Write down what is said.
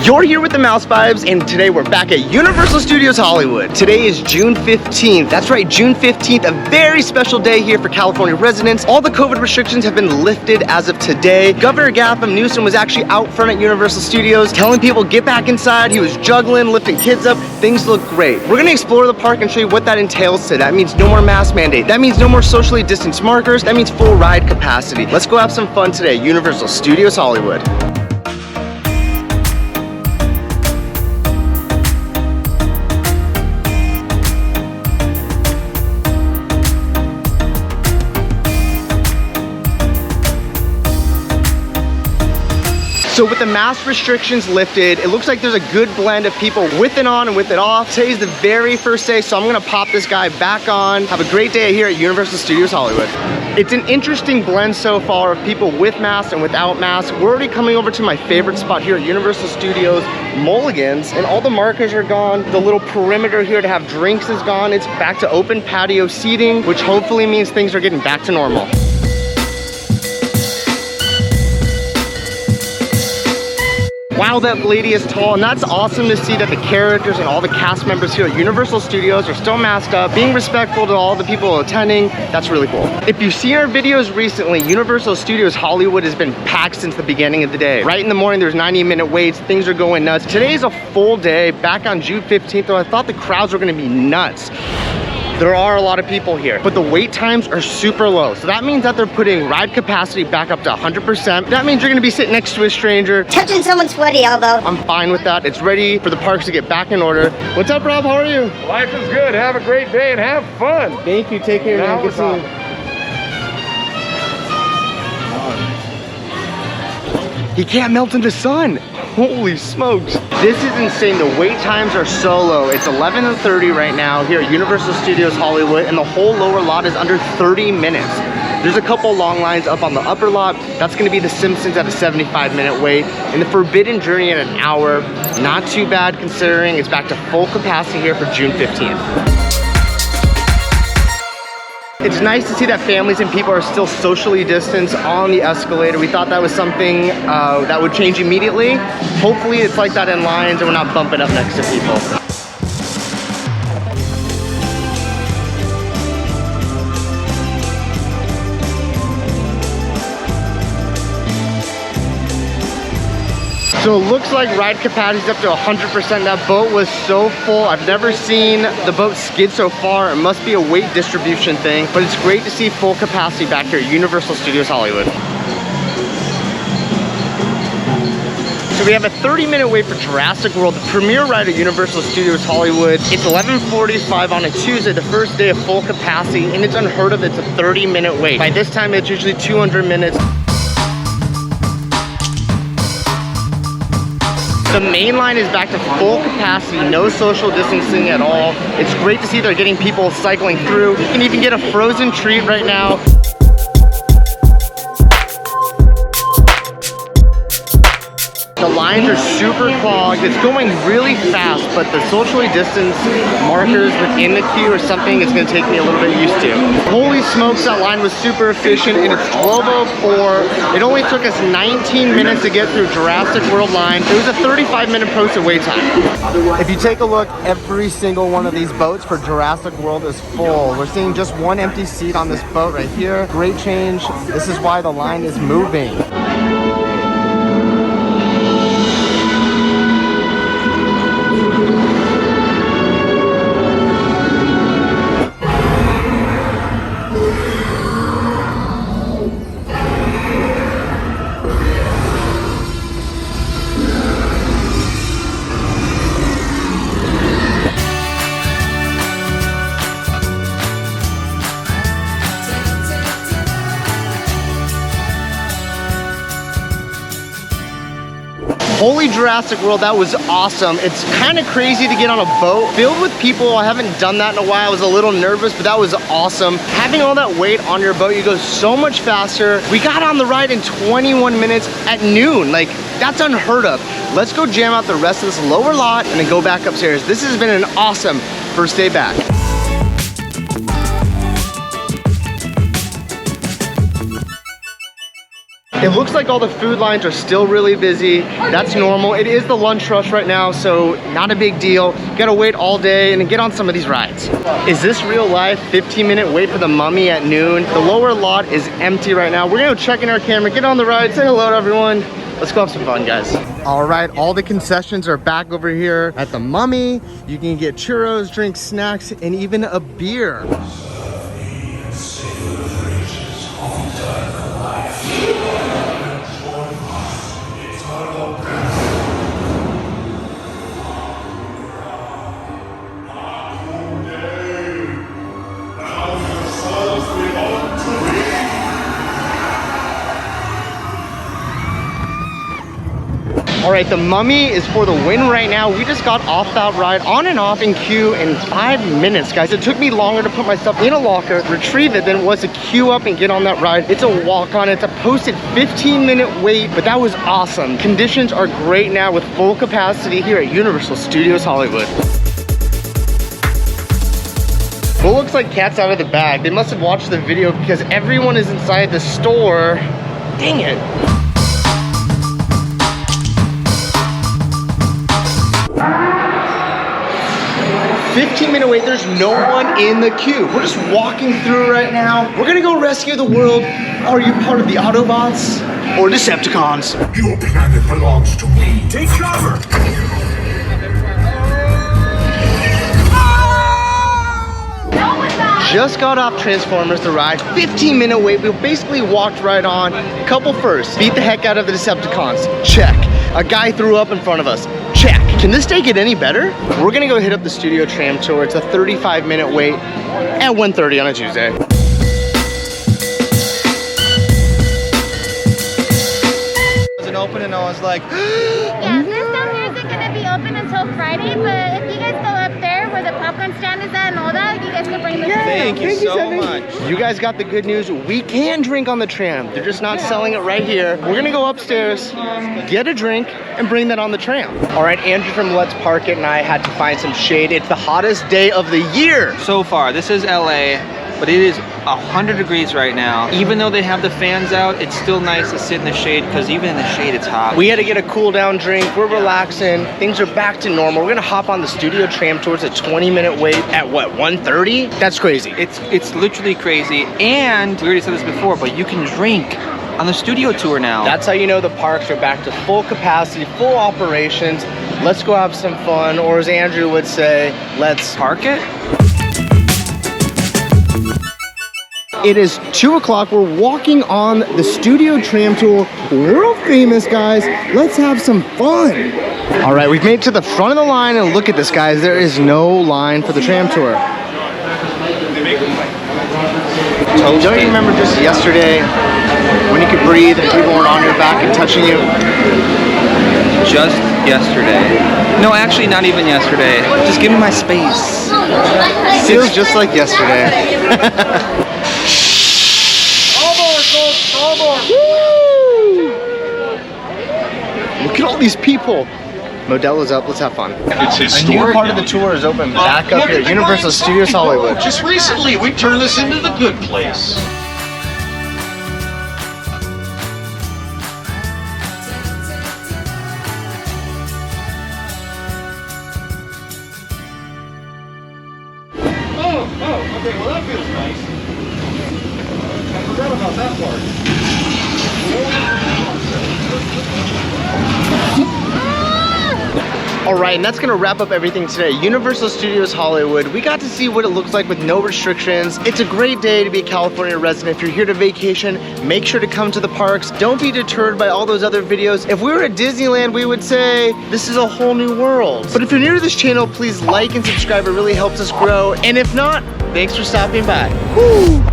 You're here with the Mouse Vibes, and today we're back at Universal Studios Hollywood. Today is June 15th. That's right, June 15th, a very special day here for California residents. All the COVID restrictions have been lifted as of today. Governor Newsom was actually out front at Universal Studios telling people get back inside. He was juggling, lifting kids up. Things look great. We're gonna explore the park and show you what that entails today. That means no more mask mandate. That means no more socially distanced markers. That means full ride capacity. Let's go have some fun today, Universal Studios Hollywood. So with the mask restrictions lifted, it looks like there's a good blend of people with it on and with it off. Today's the very first day, so I'm gonna pop this guy back on. Have a great day here at Universal Studios Hollywood. It's an interesting blend so far of people with masks and without masks. We're already coming over to my favorite spot here at Universal Studios, Mulligan's, and all the markers are gone. The little perimeter here to have drinks is gone. It's back to open patio seating, which hopefully means things are getting back to normal. Wow, that lady is tall, and that's awesome to see that the characters and all the cast members here at Universal Studios are still masked up, being respectful to all the people attending. That's really cool. If you've seen our videos recently, Universal Studios Hollywood has been packed since the beginning of the day. Right in the morning, there's 90-minute waits, things are going nuts. Today's a full day, back on June 15th, though I thought the crowds were gonna be nuts. There are a lot of people here, but the wait times are super low. So that means that they're putting ride capacity back up to 100%. That means you're gonna be sitting next to a stranger, touching someone's sweaty elbow. I'm fine with that. It's ready for the parks to get back in order. What's up, Rob? How are you? Life is good. Have a great day and have fun. Thank you. Take care, man. Good seeing you. He can't melt in the sun. Holy smokes. This is insane. The wait times are so low. It's 11:30 right now here at Universal Studios Hollywood, and the whole lower lot is under 30 minutes. There's a couple long lines up on the upper lot. That's gonna be the Simpsons at a 75-minute wait, and the Forbidden Journey at an hour. Not too bad considering it's back to full capacity here for June 15th. It's nice to see that families and people are still socially distanced on the escalator. We thought that was something that would change immediately. Hopefully it's like that in lines and we're not bumping up next to people. So it looks like ride capacity is up to 100%. That boat was so full. I've never seen the boat skid so far. It must be a weight distribution thing, but it's great to see full capacity back here at Universal Studios Hollywood. So we have a 30-minute wait for Jurassic World, the premiere ride at Universal Studios Hollywood. It's 11:45 on a Tuesday, the first day of full capacity, and it's unheard of. It's a 30-minute wait. By this time, it's usually 200 minutes. The main line is back to full capacity, no social distancing at all. It's great to see they're getting people cycling through. You can even get a frozen treat right now. The lines are super clogged. It's going really fast, but the socially distanced markers within the queue are something it's gonna take me a little bit used to. Holy smokes, that line was super efficient, and it's 12:04. It only took us 19 minutes to get through Jurassic World line. It was a 35-minute posted wait time. If you take a look, every single one of these boats for Jurassic World is full. We're seeing just one empty seat on this boat right here. Great change. This is why the line is moving. Holy Jurassic World, that was awesome. It's kind of crazy to get on a boat filled with people. I haven't done that in a while. I was a little nervous, but that was awesome. Having all that weight on your boat, you go so much faster. We got on the ride in 21 minutes at noon. Like, that's unheard of. Let's go jam out the rest of this lower lot and then go back upstairs. This has been an awesome first day back. It looks like all the food lines are still really busy. That's normal. It is the lunch rush right now, so not a big deal. You gotta wait all day and get on some of these rides. Is this real life? 15-minute wait for the Mummy at noon. The lower lot is empty right now. We're gonna go check in our camera, get on the ride, say hello to everyone. Let's go have some fun, guys. All right, all the concessions are back over here at the Mummy. You can get churros, drinks, snacks, and even a beer. All right, the Mummy is for the win right now. We just got off that ride on and off in queue in 5 minutes, guys. It took me longer to put my stuff in a locker, retrieve it, than it was to queue up and get on that ride. It's a walk on. It's a posted 15-minute wait, but that was awesome. Conditions are great now with full capacity here at Universal Studios Hollywood. What looks like cats out of the bag? They must have watched the video because everyone is inside the store. Dang it. 15-minute wait, there's no one in the queue. We're just walking through right now. We're gonna go rescue the world. Are you part of the Autobots or Decepticons? Your planet belongs to me. Take cover! Just got off Transformers the ride. 15-minute wait. We basically walked right on. Couple first. Beat the heck out of the Decepticons. Check. A guy threw up in front of us. Check. Can this day get any better? We're gonna go hit up the Studio Tram Tour. It's a 35-minute wait at 1:30 on a Tuesday. Wasn't open and I was like, yeah, this down here isn't gonna be open until Friday, but if you guys go up there where the popcorn stand is at and all that, you guys can bring the Thank you so much. You guys got the good news. We can drink on the tram. They're just not selling it right here. We're gonna go upstairs, get a drink, and bring that on the tram. All right, Andrew from Let's Park It and I had to find some shade. It's the hottest day of the year. So far, this is LA, but it is 100 degrees right now. Even though they have the fans out, it's still nice to sit in the shade because even in the shade, it's hot. We had to get a cool down drink. We're relaxing. Things are back to normal. We're gonna hop on the Studio Tram Tour. It's a 20-minute wait at what, 1:30? That's crazy. It's literally crazy. And we already said this before, but you can drink on the Studio Tour now. That's how you know the parks are back to full capacity, full operations. Let's go have some fun, or as Andrew would say, let's park it. It is 2 o'clock. We're walking on the Studio Tram Tour. World famous, guys. Let's have some fun. All right, we've made it to the front of the line, and look at this, guys. There is no line for the tram tour. Don't you remember just yesterday when you could breathe and people weren't on your back and touching you? Just yesterday. No, actually not even yesterday. Just give me my space. Feels just like yesterday. Woo! Look at all these people. Modelo's up, let's have fun. It's historic. A new part of the tour is open back up here at Universal Studios Hollywood. Just recently, we turned this into the good place. Okay, well that feels nice. I forgot about that part. All right, and that's gonna wrap up everything today. Universal Studios Hollywood. We got to see what it looks like with no restrictions. It's a great day to be a California resident. If you're here to vacation, make sure to come to the parks. Don't be deterred by all those other videos. If we were at Disneyland, we would say, this is a whole new world. But if you're new to this channel, please like and subscribe. It really helps us grow. And if not, thanks for stopping by. Woo!